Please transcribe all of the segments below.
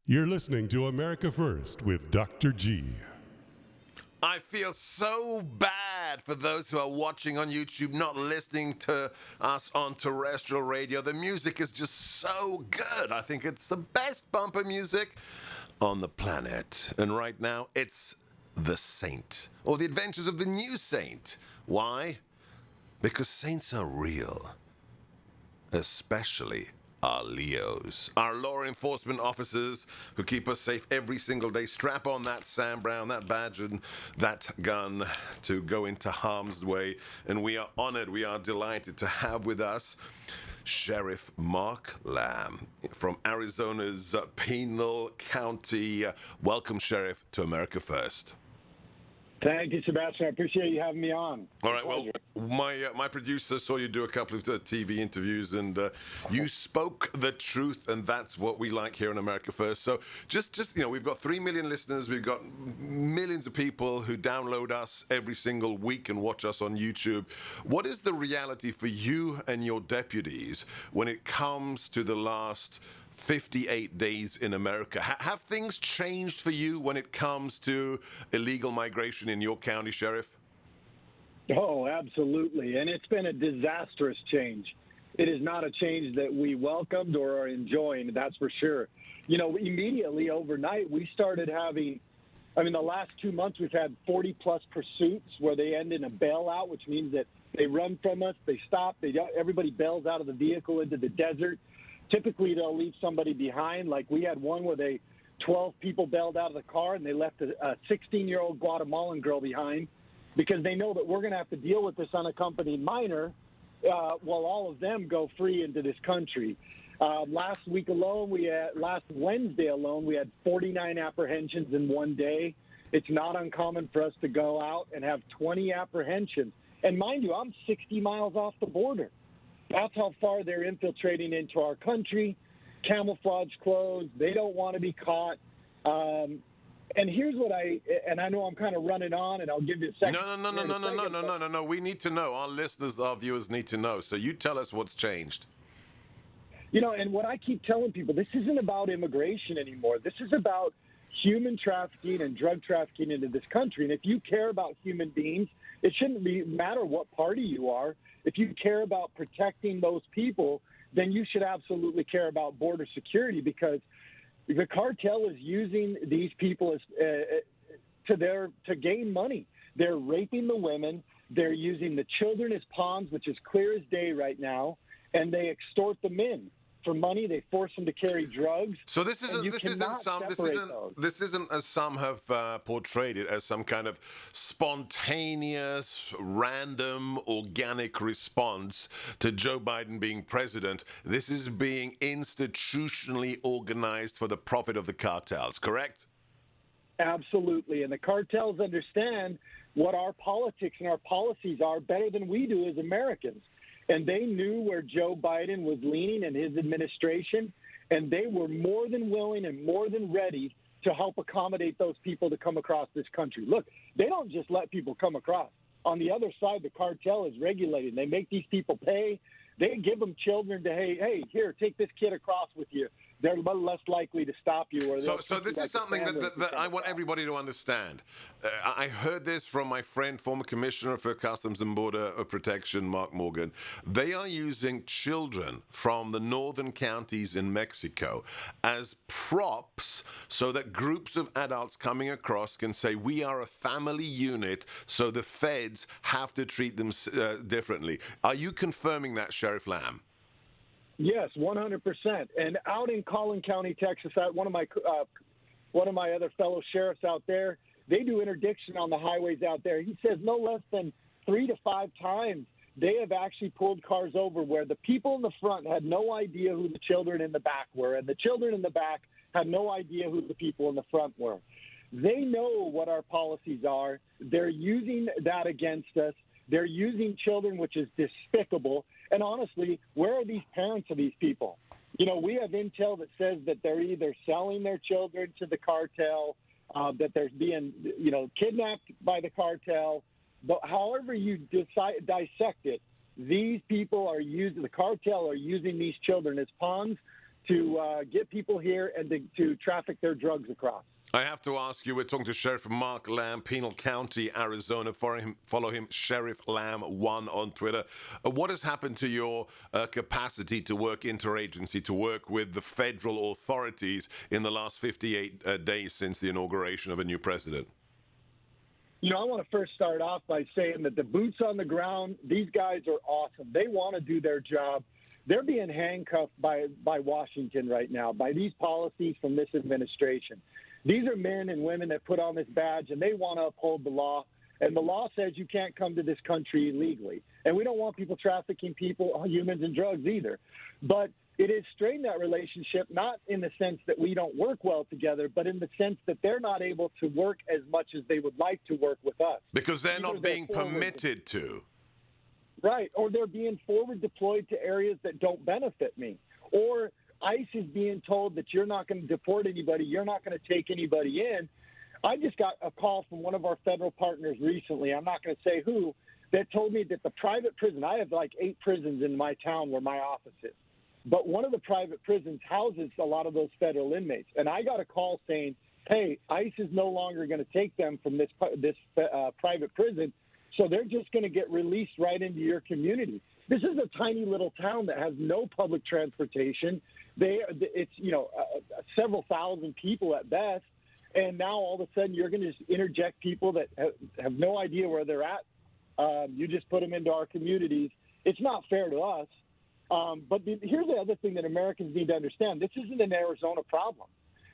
You're listening to America First with Dr. G. I feel so bad for those who are watching on YouTube, not listening to us on terrestrial radio. The music is just so good. I think it's the best bumper music on the planet. And right now, it's The Saint, or The Adventures of the New Saint. Why? Because saints are real, especially our Leos, our law enforcement officers who keep us safe every single day. Strap on that Sam Brown, that badge, and that gun to go into harm's way. And we are honored, we are delighted to have with us Sheriff Mark Lamb from Arizona's Pinal County. Welcome, Sheriff, to America First. Thank you, Sebastian. I appreciate you having me on. All right. Well, my producer saw you do a couple of TV interviews, and you spoke the truth, and that's what we like here in America First. So just we've got 3 million listeners. We've got millions of people who download us every single week and watch us on YouTube. What is the reality for you and your deputies when it comes to the last 58 days in America? Have things changed for you when it comes to illegal migration in your county, Sheriff? Oh, absolutely. And it's been a disastrous change. It is not a change that we welcomed or are enjoying, that's for sure. You know, immediately overnight, we started having, the last 2 months we've had 40-plus pursuits where they end in a bailout, which means that they run from us, they stop, everybody bails out of the vehicle into the desert. Typically, they'll leave somebody behind. Like we had one where 12 people bailed out of the car and they left a 16-year-old Guatemalan girl behind because they know that we're going to have to deal with this unaccompanied minor while all of them go free into this country. Last Wednesday alone, we had 49 apprehensions in one day. It's not uncommon for us to go out and have 20 apprehensions. And mind you, I'm 60 miles off the border. That's how far they're infiltrating into our country. Camouflage clothes. They don't want to be caught. And here's what I know I'm kind of running on, and I'll give you a second. No. We need to know. Our listeners, our viewers need to know. So you tell us what's changed. You know, and what I keep telling people, this isn't about immigration anymore. This is about human trafficking and drug trafficking into this country. And if you care about human beings, it shouldn't matter what party you are. If you care about protecting those people, then you should absolutely care about border security, because the cartel is using these people as to gain money. They're raping the women. They're using the children as pawns, which is clear as day right now, and they extort the men for money. They force them to carry drugs. So this isn't as some have portrayed it, as some kind of spontaneous, random, organic response to Joe Biden being president. This is being institutionally organized for the profit of the cartels, correct? Absolutely. And the cartels understand what our politics and our policies are better than we do as Americans. And they knew where Joe Biden was leaning in his administration, and they were more than willing and more than ready to help accommodate those people to come across this country. Look, they don't just let people come across. On the other side, the cartel is regulated. They make these people pay. They give them children to, hey, here, take this kid across with you. They're less likely to stop you. Or so this is something that I want everybody to understand. I heard this from my friend, former Commissioner for Customs and Border Protection, Mark Morgan. They are using children from the northern counties in Mexico as props so that groups of adults coming across can say, we are a family unit, so the feds have to treat them differently. Are you confirming that, Sheriff Lamb? Yes, 100%. And out in Collin County, Texas, one of my other fellow sheriffs out there, they do interdiction on the highways out there. He says no less than 3 to 5 times they have actually pulled cars over where the people in the front had no idea who the children in the back were, and the children in the back had no idea who the people in the front were. They know what our policies are. They're using that against us. They're using children, which is despicable. And honestly, where are these parents of these people? You know, we have intel that says that they're either selling their children to the cartel, that they're being, kidnapped by the cartel. But however you dissect it, these people the cartel are using these children as pawns to get people here and to traffic their drugs across. I have to ask you, we're talking to Sheriff Mark Lamb, Pinal County, Arizona. Follow him, Sheriff Lamb1 on Twitter. What has happened to your capacity to work interagency, to work with the federal authorities in the last 58 days since the inauguration of a new president? You know, I want to first start off by saying that the boots on the ground, these guys are awesome. They want to do their job. They're being handcuffed by Washington right now, by these policies from this administration. These are men and women that put on this badge, and they want to uphold the law. And the law says you can't come to this country illegally. And we don't want people trafficking people, humans, and drugs either. But it has strained that relationship, not in the sense that we don't work well together, but in the sense that they're not able to work as much as they would like to work with us. Because they're not being permitted to. Right, or they're being forward deployed to areas that don't benefit me. Or ICE is being told that you're not going to deport anybody, you're not going to take anybody in. I just got a call from one of our federal partners recently, I'm not going to say who, that told me that the private prison, I have like 8 prisons in my town where my office is, but one of the private prisons houses a lot of those federal inmates. And I got a call saying, hey, ICE is no longer going to take them from this private prison, so they're just going to get released right into your community. This is a tiny little town that has no public transportation. It's several thousand people at best, and now all of a sudden you're going to just interject people that have no idea where they're at. You just put them into our communities. It's not fair to us. But here's the other thing that Americans need to understand. This isn't an Arizona problem.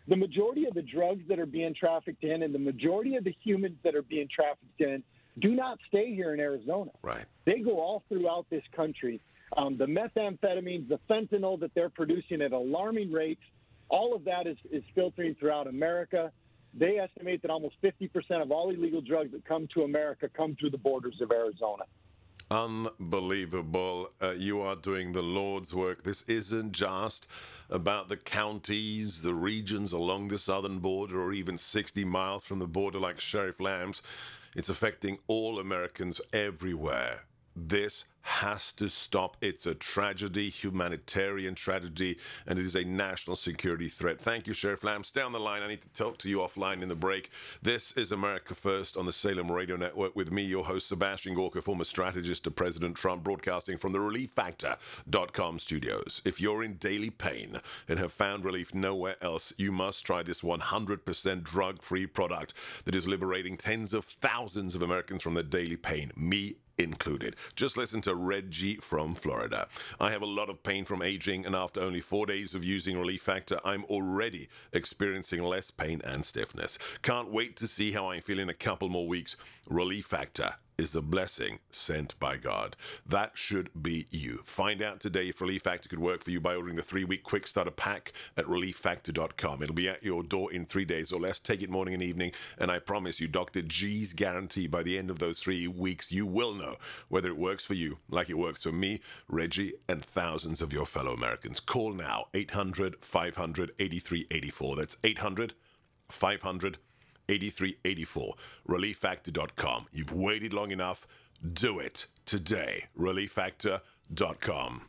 The majority of the drugs that are being trafficked in and the majority of the humans that are being trafficked in do not stay here in Arizona. Right. They go all throughout this country. The methamphetamines, the fentanyl that they're producing at alarming rates, all of that is filtering throughout America. They estimate that almost 50% of all illegal drugs that come to America come through the borders of Arizona. Unbelievable. You are doing the Lord's work. This isn't just about the counties, the regions along the southern border, or even 60 miles from the border like Sheriff Lamb's. It's affecting all Americans everywhere. This has to stop. It's a tragedy, humanitarian tragedy, and it is a national security threat. Thank you, Sheriff Lamb. Stay on the line. I need to talk to you offline in the break. This is America First on the Salem Radio Network with me, your host, Sebastian Gorka, former strategist to President Trump, broadcasting from the ReliefFactor.com studios. If you're in daily pain and have found relief nowhere else, you must try this 100% drug-free product that is liberating tens of thousands of Americans from their daily pain, me included. Just listen to Reggie from Florida. I have a lot of pain from aging, and after only 4 days of using Relief Factor, I'm already experiencing less pain and stiffness. Can't wait to see how I feel in a couple more weeks. Relief Factor is the blessing sent by God. That should be you. Find out today if Relief Factor could work for you by ordering the 3-week quick starter pack at ReliefFactor.com. It'll be at your door in 3 days or less. Take it morning and evening, and I promise you, Dr. G's guarantee by the end of those 3 weeks, you will know whether it works for you like it works for me, Reggie, and thousands of your fellow Americans. Call now, 800-500-8384. That's 800-500-8384. 8384, ReliefFactor.com. You've waited long enough. Do it today. ReliefFactor.com.